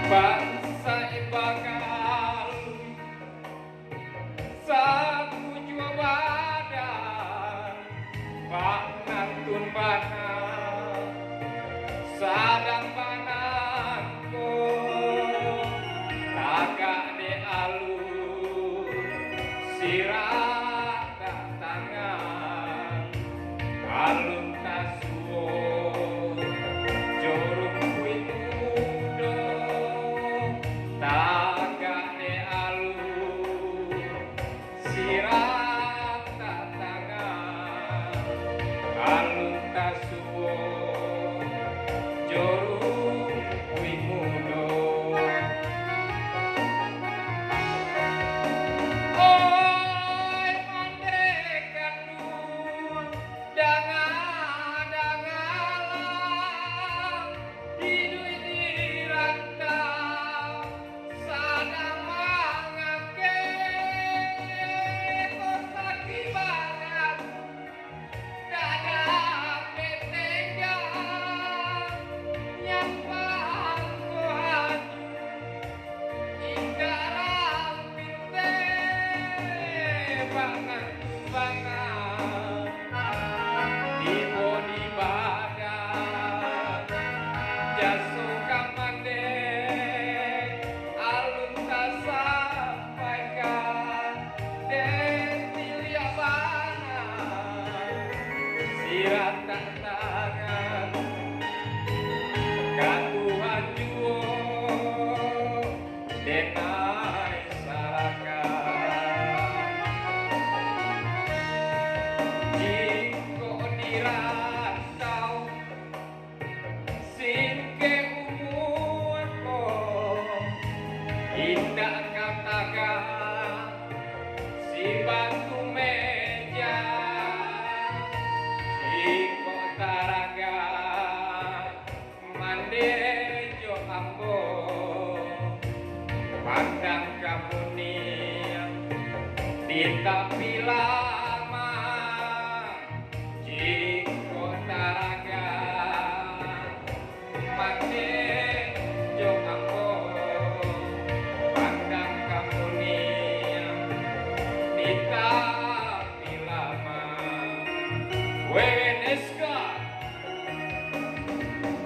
bangsa bakal sapu jua badan pak nantun bana sadang bananko agak de alur sirah tangan alun tasuo jorung kuitudo agak de alur sirah tangan alun tasuo jorung kuimudo. Oi mandekan nun dangalang hidui dirantau sadang mangake kosaki banget dadang betenggang nyampang kohaju inggalang pinte banget di bodi badan jaso kamande alun tak sampaikan detilia bana sirat tangan katuhan juo denai sarakan jiko dirantau singke umurko indah katakan si batu meja jiko taraga mandejo ambo pandang kamu nih di tapi lama jiko taraga mandejo ambo pandang kamu nih di tapi lama